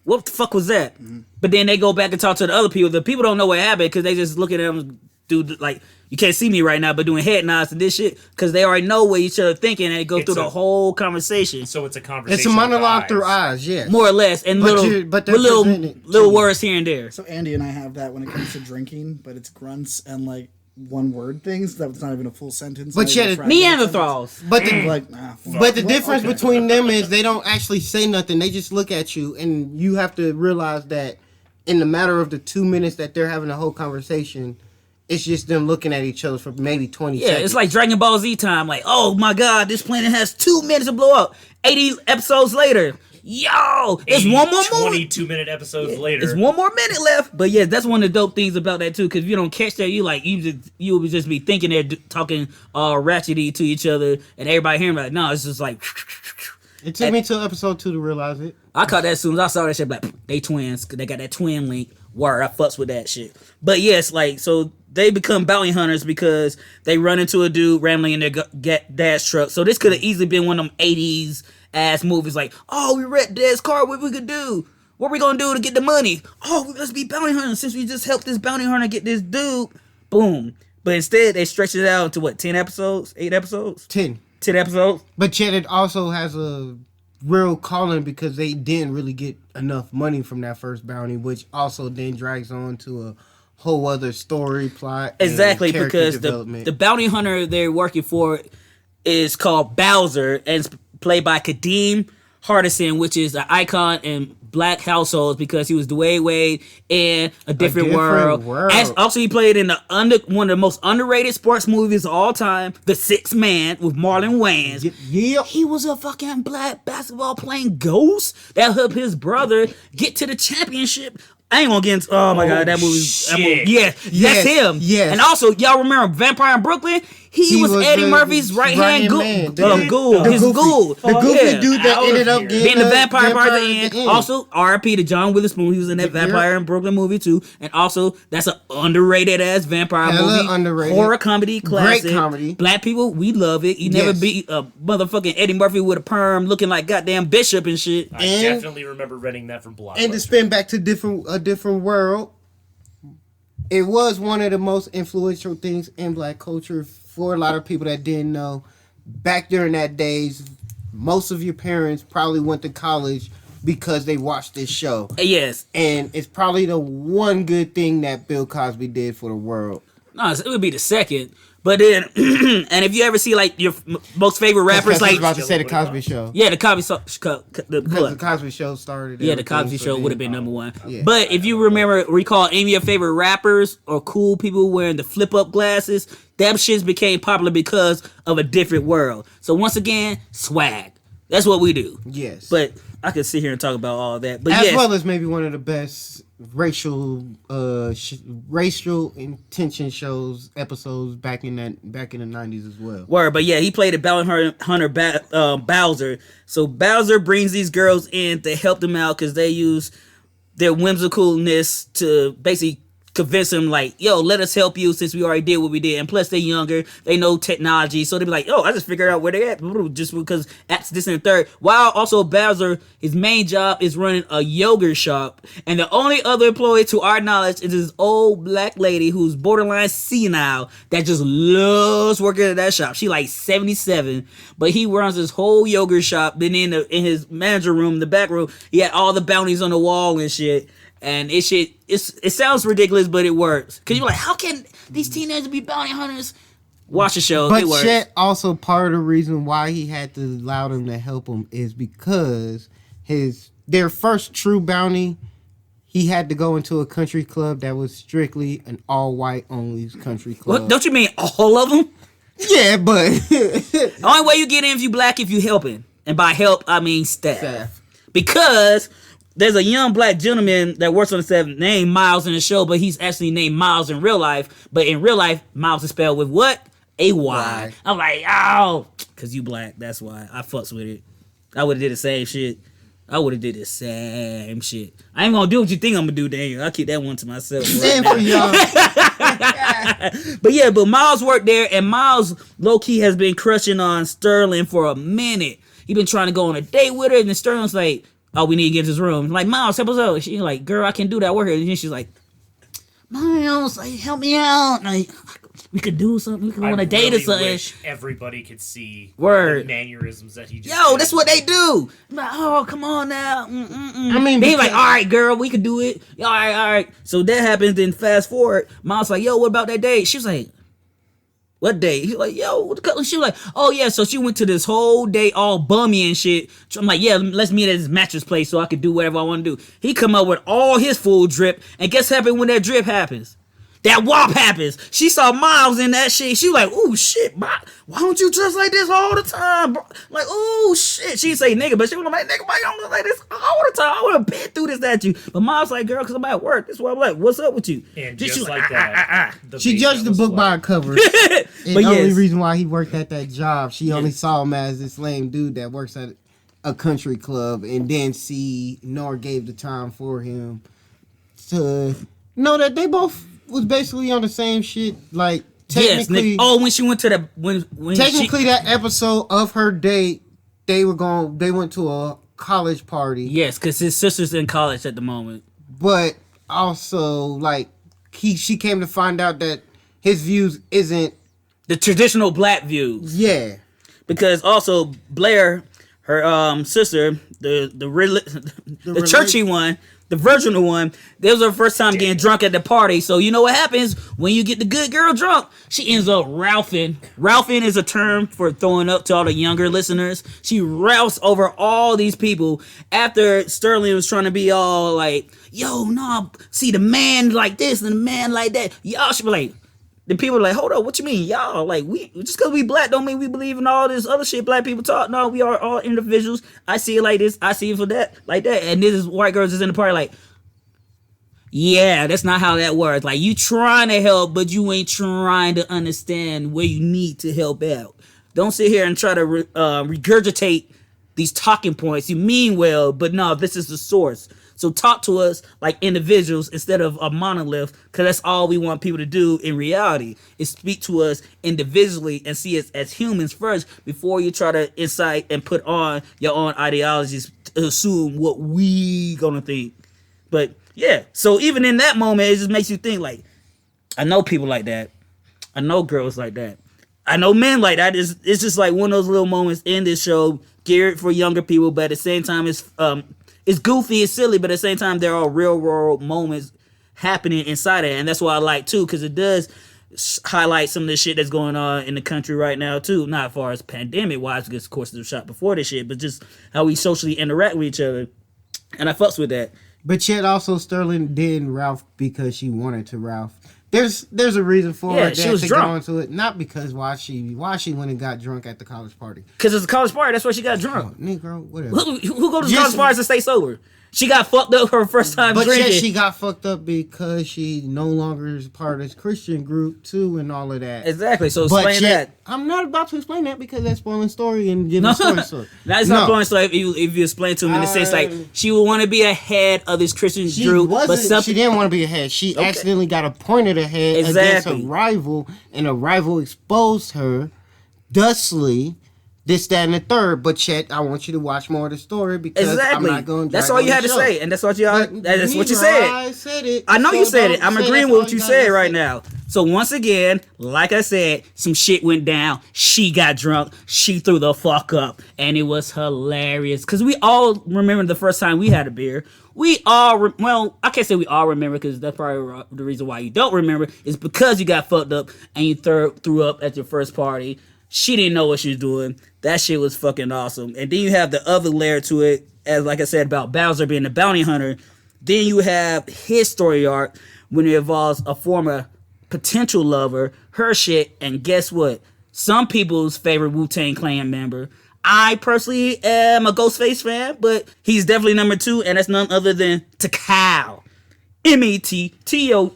what the fuck was that? But then they go back and talk to the other people. The people don't know what happened because they just look at them, do like, you can't see me right now, but doing head nods and this shit because they already know what each other thinking and they go through the whole conversation. So it's a conversation. It's a monologue through eyes, yes. More or less, and But they're little words here and there. So Andy and I have that when it comes to drinking, but it's grunts and like one word things. That's not even a full sentence. But yet, Neanderthals. But the, like, but the difference between them is they don't actually say nothing. They just look at you, and you have to realize that in the matter of the 2 minutes that they're having a whole conversation, it's just them looking at each other for maybe 20 seconds. Yeah, it's like Dragon Ball Z time. Like, oh my god, this planet has 2 minutes to blow up. 80 episodes later. Yo, it's one more 22-minute episodes later. It's one more minute left. But yeah, that's one of the dope things about that too. Because if you don't catch that, you would just be thinking they're talking ratchety to each other, and everybody hearing like, no, it's just like. It took me till episode 2 to realize it. I caught that as soon as I saw that shit. Like, they twins. Cause they got that twin link. Word, I fucks with that shit. But yes, like, so they become bounty hunters because they run into a dude randomly in their dad's truck. So this could have easily been one of them 80s ass movies. Like, oh, we wrecked dad's car. What we could do? What we gonna do to get the money? Oh, let's be bounty hunters since we just helped this bounty hunter get this dude. Boom. But instead, they stretched it out into what? 10 episodes? 8 episodes? 10 episodes. But yet it also has a real calling because they didn't really get enough money from that first bounty, which also then drags on to a whole other story plot. Exactly, because the bounty hunter they're working for is called Bowser and it's played by Kadeem Hardison, which is an icon in black households because he was Dwayne Wade in A Different World. As, also, he played in one of the most underrated sports movies of all time, The Sixth Man with Marlon Wayans. Yeah. He was a fucking black basketball playing ghost that helped his brother get to the championship. I ain't gonna get into, oh my god, that movie. Yeah, that's him. Yes. And also, y'all remember Vampire in Brooklyn? He was Eddie Murphy's right-hand ghoul. His ghoul. The goofy dude that ended up being the vampire part at the end. Also, R.I.P. to John Witherspoon. He was in that Vampire in Brooklyn movie too. And also, that's an underrated-ass vampire movie. Underrated. Horror comedy classic. Great comedy. Black people, we love it. You never beat a motherfucking Eddie Murphy with a perm looking like goddamn Bishop and shit. I definitely remember renting that from Blockbuster. And to spin back to a different world, it was one of the most influential things in black culture for a lot of people that didn't know. Back during that days, most of your parents probably went to college because they watched this show. Yes. And it's probably the one good thing that Bill Cosby did for the world. No, it would be the second. But then, and if you ever see like your most favorite rappers, like I was about to say the Cosby Show. Yeah, the Cosby Show. The Cosby Show started. Yeah, the Cosby Show would have been number one. Yeah. But if you recall any of your favorite rappers or cool people wearing the flip up glasses, them shits became popular because of A Different World. So once again, swag. That's what we do. Yes. But I could sit here and talk about all that. But as well as maybe one of the best racial intention shows episodes back in the 90s as well. Word, but yeah, he played a bounty hunter Bowser. So Bowser brings these girls in to help them out because they use their whimsicalness to basically convince him like, yo, let us help you since we already did what we did. And plus they're younger, they know technology, so they be like, oh, I just figured out where they at just because that's this and the third. While also Bowser, his main job is running a yogurt shop, and the only other employee to our knowledge is this old black lady who's borderline senile that just loves working at that shop. She like 77, but he runs this whole yogurt shop. Then in his manager room, the back room, he had all the bounties on the wall and shit. And it sounds ridiculous, but it works. Because you're like, how can these teenagers be bounty hunters? Watch the show, it works. But yet, also part of the reason why he had to allow them to help him is because their first true bounty, he had to go into a country club that was strictly an all-white only country club. What, don't you mean all of them? Yeah, but... The only way you get in if you black if you helping. And by help, I mean staff. Because... there's a young black gentleman that works on the set named Miles in the show, but he's actually named Miles in real life. But in real life, Miles is spelled with what? A-Y. I'm like, oh, because you black. That's why. I fucks with it. I would have did the same shit. I would have did the same shit. I ain't gonna do what you think I'm gonna do, Daniel. I'll keep that one to myself. Same for y'all. But yeah, but Miles worked there, and Miles low-key has been crushing on Sterling for a minute. He been trying to go on a date with her, and then Sterling's like, oh, we need to get to his room. Like, Miles, help us out. She's like, girl, I can do that work. And then she's like, Miles, like, help me out. Like, we could do something. We could go on a date or something. Wish everybody could see Word. the mannerisms that he just Yo, did. that's what they do. I'm like, oh, come on now. I mean, they like, all right, girl, we could do it. All right. So that happens. Then fast forward, Miles like, yo, what about that date? She was like, what date? He's like, yo, what the color? She was like, oh yeah. So she went to this whole date all bummy and shit. So I'm like, yeah, let's meet at this mattress place so I could do whatever I want to do. He come up with all his full drip, and guess what happened when that drip happens? That WAP happens. She saw Miles in that shit. She was like, "Ooh shit, why don't you dress like this all the time, bro?" Like, "Ooh shit." She say nigga, but she was like, "Nigga, why you don't look like this all the time? I would have been through this at you." But Miles like, "Girl, cause I'm at work. That's why I'm like, what's up with you?" And She just was like that, She judged the book by a cover. And But the only yes. reason why he worked at that job, she only saw him as this lame dude that works at a country club, and then Nor gave the time for him to know that they both was basically on the same shit. Like, technically, when she went to the when technically that episode of her date, they went to a college party. yes, because his sister's in college at the moment. But also, like, she came to find out that his views isn't The traditional black views. yeah. Because also Blair, her sister, the churchy one, the virginal one, that was her first time getting drunk at the party. So you know what happens when you get the good girl drunk? She ends up Ralphin. Ralphin is a term for throwing up to all the younger listeners. She ralphs over all these people after Sterling was trying to be all like, yo, no, see the man like this and the man like that. Y'all should be like, the people are like, hold up, what you mean, y'all? Like, we just because we black don't mean we believe in all this other shit black people talk. No, we are all individuals. I see it like this. I see it for that, like that. And this is white girls is in the party like, yeah, that's not how that works. Like, you trying to help, but you ain't trying to understand where you need to help out. Don't sit here and try to regurgitate these talking points. You mean well, but no, this is the source. So talk to us like individuals instead of a monolith, because that's all we want people to do in reality, is speak to us individually and see us as humans first before you try to incite and put on your own ideologies to assume what we gonna think. But yeah, so even in that moment, it just makes you think like, I know people like that. I know girls like that. I know men like that. It's just like one of those little moments in this show geared for younger people, but at the same time, it's goofy, it's silly, but at the same time, there are real world moments happening inside it, and that's what I like too, because it does highlight some of the shit that's going on in the country right now too. Not as far as pandemic wise, because of course there's a shot before this shit, but just how we socially interact with each other, and I fucks with that. But yet also Sterling didn't Ralph because she wanted to Ralph. There's a reason for her she was to drunk. go into it, not because why she went and got drunk at the college party. Because it's a college party, that's why she got drunk. Oh, Negro, whatever. Who goes to college parties to stay sober? She got fucked up her first time But drinking. yet she got fucked up because she no longer is part of this Christian group too, and all of that. Exactly. So But explain yet, that. I'm not about to explain that because that's spoiling story and giving story. That's not spoiling. So if you explain to him in the sense like she would want to be ahead of this Christian She group, wasn't. but something She didn't want to be ahead. She accidentally got appointed ahead against Exactly. a rival, and a rival exposed her thusly. This, that, and the third. But Chet, I want you to watch more of the story because exactly. I'm not going to. That's all you had to say, and that's what that's what you said. I said it. I know So you said it. don't I'm say agreeing that's with all what you gotta said right say. now. So once again, like I said, some shit went down. She got drunk. She threw the fuck up, and it was hilarious. Cause we all remember the first time we had a beer. We all well, I can't say we all remember because that's probably the reason why you don't remember is because you got fucked up and you threw up at your first party. She didn't know what she was doing. That shit was fucking awesome. And then you have the other layer to it, as like I said about Bowser being the bounty hunter. Then you have his story arc when it involves a former potential lover, her shit, and guess what? Some people's favorite Wu-Tang Clan member. I personally am a Ghostface fan, but he's definitely number 2, and that's none other than Takao. M-E-T-T-O.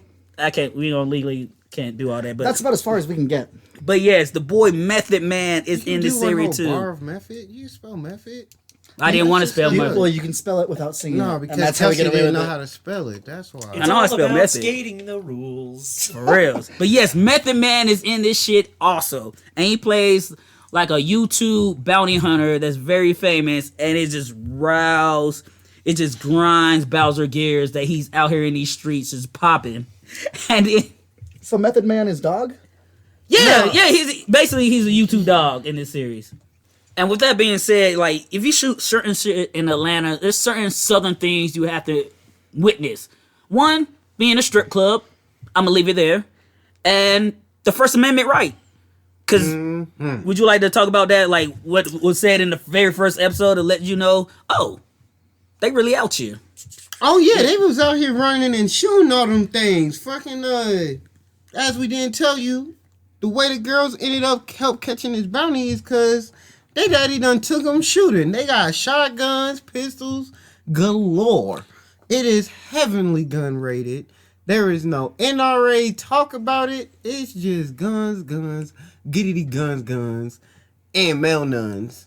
We don't legally can't do all that, but That's about as far as we can get. But yes, the boy Method Man is You in the do one series whole too. bar of method? You spell method? I didn't want to spell method. Well, you can spell it without singing No, it, because and that's how we get away didn't with know it. how to spell it. That's why. It's know I all spell about method. skating the rules. For real. But yes, Method Man is in this shit also. And he plays like a YouTube bounty hunter that's very famous, and it just grinds Bowser gears that he's out here in these streets just popping. And So Method Man is dog? yeah, he's a YouTube dog in this series. And with that being said, like, if you shoot certain shit in Atlanta, there's certain southern things you have to witness. One, being a strip club. I'm gonna leave it there. And the First Amendment right. Because would you like to talk about that? Like, what was said in the very first episode to let you know, oh, they really out here. Oh yeah, they was out here running and shooting all them things. Fucking as we didn't tell you, the way the girls ended up help catching this bounty is because they daddy done took them shooting. They got shotguns, pistols, galore. It is heavenly gun rated. There is no NRA talk about it. It's just guns, giddity guns, and male nuns.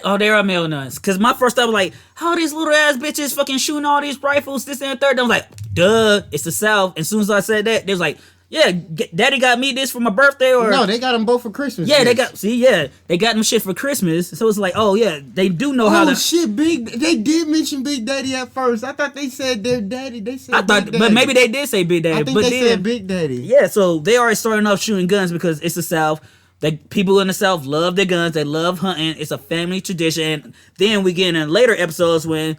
Oh, there are male nuns. Because my first thought was like, how these little ass bitches fucking shooting all these rifles, this and the third? I was like, duh, it's the South. And as soon as I said that, they was like, yeah, daddy got me this for my birthday, or No, they got them both for Christmas. yeah, gifts. they got them shit for Christmas. So it's like, oh yeah, they do know how Oh to. shit, they did mention Big Daddy at first. I thought they said their daddy. They said I thought, Big Daddy. but maybe they did say Big Daddy. I think but they then, said Big Daddy. yeah, so they already starting off shooting guns because it's the South. People in the South love their guns. They love hunting. It's a family tradition. And then we get in later episodes when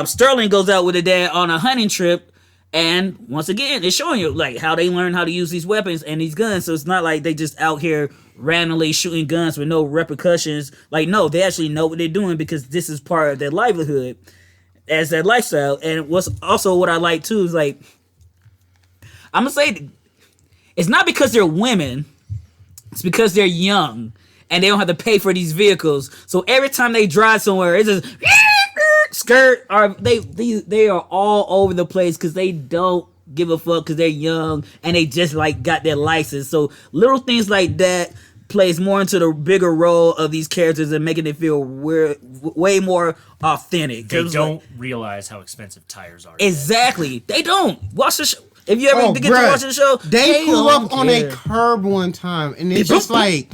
Sterling goes out with her dad on a hunting trip. And once again, it's showing you like how they learn how to use these weapons and these guns. So it's not like they just out here randomly shooting guns with no repercussions. Like, no, they actually know what they're doing because this is part of their livelihood as their lifestyle. And what's also what I like too is like, I'm gonna say it's not because they're women, it's because they're young and they don't have to pay for these vehicles. So every time they drive somewhere, it's just skirt, or they are all over the place because they don't give a fuck because they're young and they just like got their license. So little things like that plays more into the bigger role of these characters and making it feel way more authentic. They don't realize how expensive tires are. Exactly. They don't. Watch the show. If you ever get to watch the show, they pull don't up on care. a curb one time and it's just like,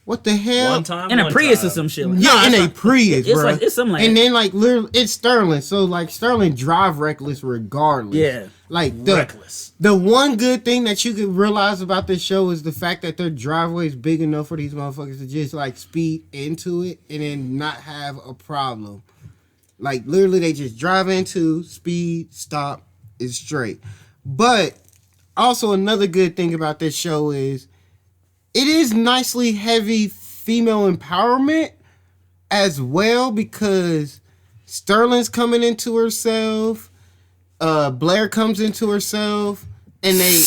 what the hell? One time, in a one Prius time. or some shit. Like Yeah, in a Prius, it's bro. like- it's something like and that. then like literally, it's Sterling. So like Sterling drive reckless regardless. Yeah. like Reckless. The one good thing that you could realize about this show is the fact that their driveway is big enough for these motherfuckers to just like speed into it and then not have a problem. Like literally, they just drive into, speed, stop, is straight. But also another good thing about this show is it is nicely heavy female empowerment as well because Sterling's coming into herself, Blair comes into herself, and they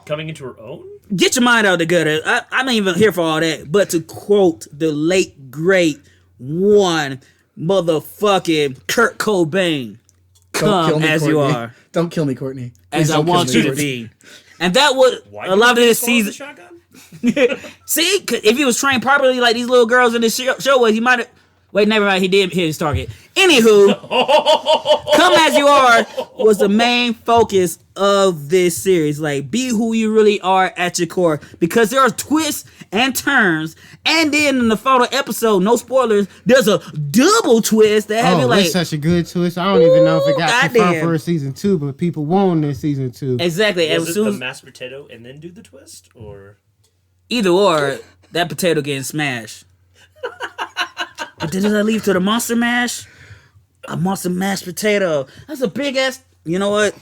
Coming into her own? get your mind out the gutter. I'm not even here for all that. But to quote the late great one motherfucking Kurt Cobain, "Come as you are, Don't kill me, Courtney. as Please I don't kill want me, you to Courtney. be." And that was Why a lot of this season. season. Shotgun? See, 'cause if he was trained properly, like these little girls in this show was, he might have. Wait, never mind. He did hit his target. Anywho, "Come as You Are" was the main focus of this series. Like, be who you really are at your core, because there are twists and turns. And then in the final episode, no spoilers, there's a double twist that had me like, it's such a good twist. I don't even know if it got confirmed goddamn. for a season 2, but people want this season 2. exactly. Was As it soon the as, mashed potato and then do the twist? Or either or, that potato getting smashed. But then did I leave to the monster mash? A monster mashed potato. That's a big ass. You know what?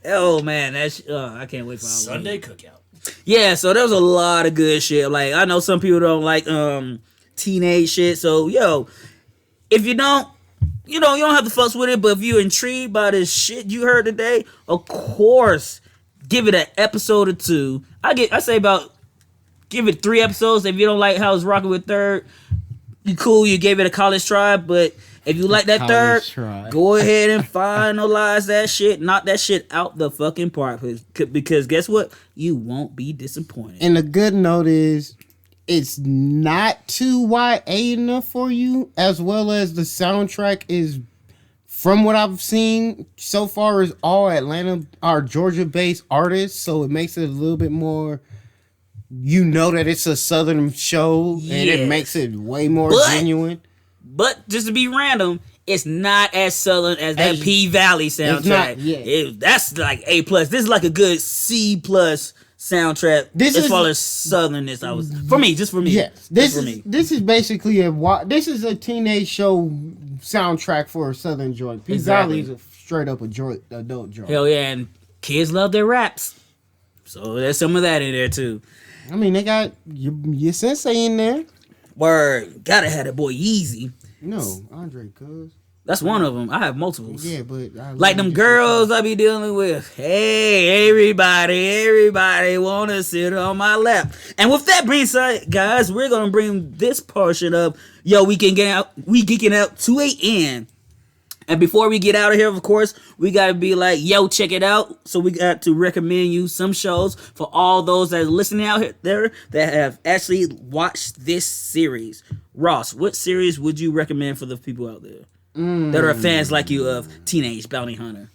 Oh man, that's I can't wait for Halloween. Sunday cookout? Yeah, so there's a lot of good shit. Like, I know some people don't like teenage shit. So yo, if you don't, you don't have to fuss with it. But if you're intrigued by this shit you heard today, of course, give it an episode or two. I say about give it 3 episodes. If you don't like how it's rocking with third, you cool. You gave it a college try. But if you like that third, College try. go ahead and finalize that shit. Knock that shit out the fucking park. Because guess what? You won't be disappointed. And the good note is, it's not too YA enough for you, as well as the soundtrack is, from what I've seen so far, is all Atlanta or Georgia-based artists, so it makes it a little bit more. You know that it's a Southern show, and it makes it way more genuine. But just to be random, it's not as Southern as that P Valley soundtrack. That's like A+. This is like a good C+ soundtrack as far as Southernness. For me. Yes, this is basically this is a teenage show soundtrack for a Southern joint. P Valley is a straight up adult joint. Hell yeah, and kids love their raps, so there's some of that in there too. I mean, they got your sensei in there. Word, gotta have that boy Yeezy. No, Andre, cuz. That's one of them. I have multiples. Yeah, but like them girls I be dealing with. Hey, everybody wanna sit on my lap. And with that being said, guys, we're gonna bring this portion up. Yo, we geeking out 2 a.m. And before we get out of here, of course, we gotta be like, yo, check it out. So we got to recommend you some shows for all those that are listening out there that have actually watched this series. Ross, what series would you recommend for the people out there that are fans like you of Teenage Bounty Hunter?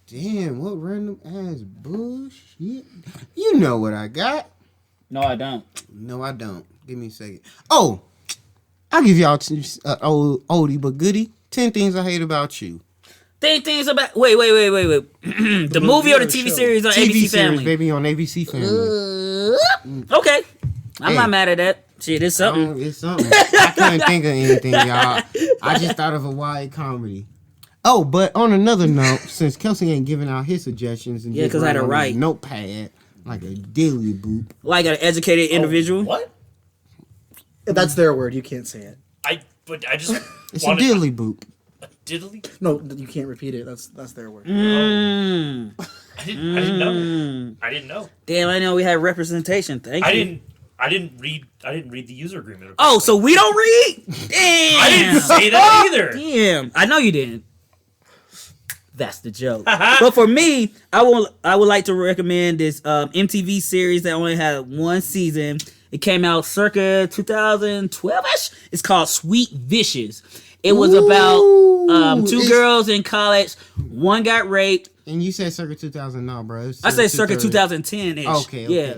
Damn, what random ass bullshit. You know what I got. No, I don't. No, I don't. Give me a second. Oh, I'll give y'all oldie but goodie. 10 things I hate about you. 10 things about... Wait. The movie or the TV series on TV ABC series, Family? baby, on ABC Family. Okay. I'm not mad at that. Shit, it's something. It's something. I couldn't think of anything, y'all. I just thought of a YA comedy. Oh, but on another note, since Kelsey ain't giving out his suggestions and because I had to write notepad like a dilly boop, like an educated individual. What? That's their word. You can't say it. But I just it's a dilly boop. A diddly? No, you can't repeat it. That's their word. I didn't know. I didn't know. Damn, I know we had representation. Thank you. I didn't read the user agreement. Oh, so we don't read? Damn. I didn't say that either. Damn. I know you didn't. That's the joke. But for me, I would like to recommend this MTV series that only had one season. It came out circa 2012-ish. It's called Sweet Vicious. It was about two girls in college. One got raped. And you said circa 2000, no, bro. I say circa 2010-ish. Okay.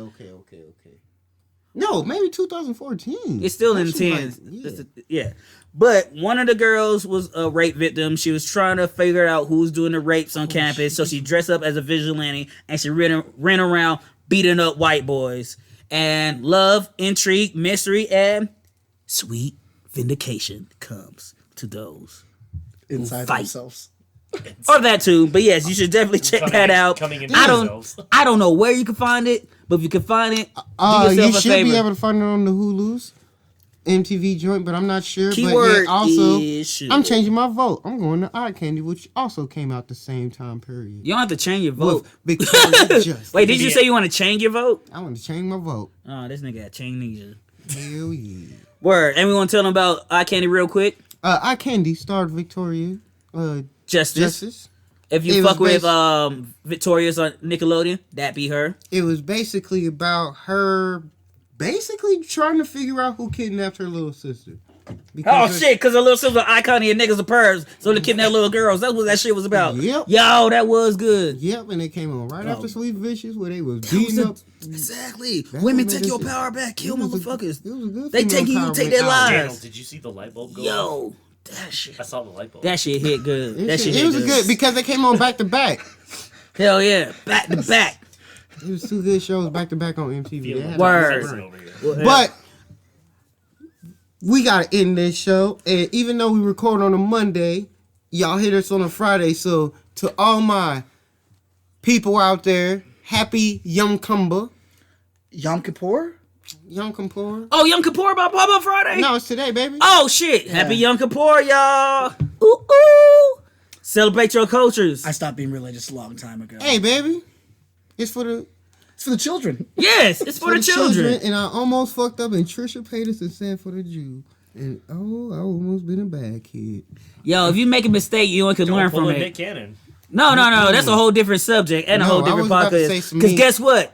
No, maybe 2014. It's still in the 10s. Yeah. But one of the girls was a rape victim. She was trying to figure out who's doing the rapes on campus. So she dressed up as a vigilante and she ran around beating up white boys. And love, intrigue, mystery, and sweet vindication comes to those inside themselves. Or that too. But yes, you should definitely check that out. I don't know where you can find it, but if you can find it, do yourself you a should favor. be able to find it on the Hulu's MTV joint, but I'm not sure. Keyword but also, is I'm changing my vote. I'm going to Eye Candy, which also came out the same time period. You don't have to change your vote. Wait, did you say you want to change your vote? I want to change my vote. Oh, this nigga got change. Hell yeah. Word. And we want to tell them about Eye Candy real quick. Eye Candy starred Victoria Justice. If you fuck with Victoria's on Nickelodeon, that be her. It was basically about her trying to figure out who kidnapped her little sister. Because her little sister Icon and niggas are pervs, so they kidnapped little girls. That's what that shit was about. Yep. Yo, that was good. Yep, and it came on right after Sweet Vicious, where they was beating up. Exactly. Women take your power back, kill motherfuckers. It was a good. They take you, take their lives. Daniel, did you see the light bulb go Yo, that shit. I saw the light bulb. That shit hit good. It was good because they came on back to back. Hell yeah, back to back. It was two good shows back to back on MTV. Word. But we gotta end this show, and even though we record on a Monday, y'all hit us on a Friday. So to all my people out there, happy Yom Kippur. Yom Kippur? Yom Kippur. Oh, Yom Kippur about Pop-Up Friday? No, it's today, baby. Oh shit! Yeah. Happy Yom Kippur, y'all! Ooh ooh! Celebrate your cultures. I stopped being religious a long time ago. Hey, baby, it's for the children. Yes, it's for the children. And I almost fucked up, and Trisha paid us and said for the Jew. And I almost been a bad kid. Yo, if you make a mistake, you only can learn from it. Nick Cannon. No, that's a whole different subject and a whole different podcast. Because guess what?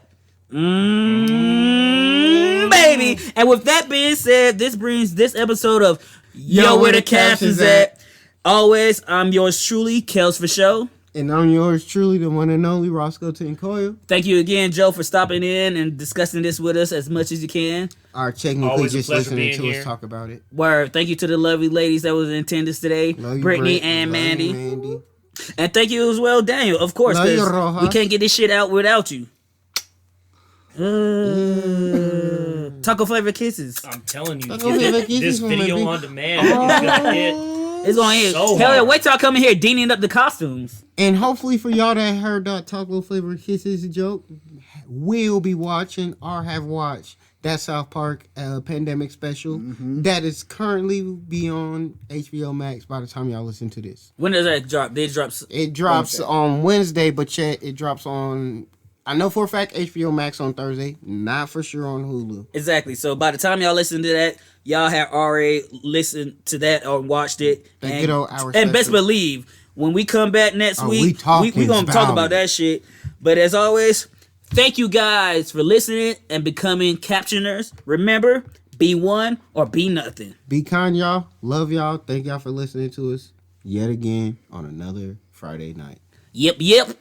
baby. And with that being said, this brings this episode of Yo, where the Captions at? Always, I'm yours truly, Kels for show. And I'm yours truly, the one and only Roscoe Tinkoil. Thank you again, Joe, for stopping in and discussing this with us as much as you can. Or technically Always a just pleasure listening being to here. us talk about it. Word. Thank you to the lovely ladies that was in attendance today, Love you, Brittany Brett. and Love you, Mandy. And thank you as well, Daniel, of course, Love you, because Rojas. we can't get this shit out without you. Taco flavor kisses. I'm telling you, Taco flavor kisses this from video my on demand is gonna hit. It's going to hit. So Hell yeah, hard. wait till I come in here deaning up the costumes. And hopefully for y'all that heard that Taco Flavor Kisses joke, will be watching or have watched that South Park pandemic special that is currently be on HBO Max by the time y'all listen to this. When does that drop? It drops. It drops on Wednesday, but chat, it drops on, I know for a fact, HBO Max on Thursday, not for sure on Hulu. Exactly. So by the time y'all listen to that, y'all have already listened to that or watched it. That And, good old hour and best special. believe, when we come back next Oh, we week, talking we going to talk about about it. that shit. But as always, thank you guys for listening and becoming captioners. Remember, be one or be nothing. Be kind, y'all. Love y'all. Thank y'all for listening to us yet again on another Friday night. Yep.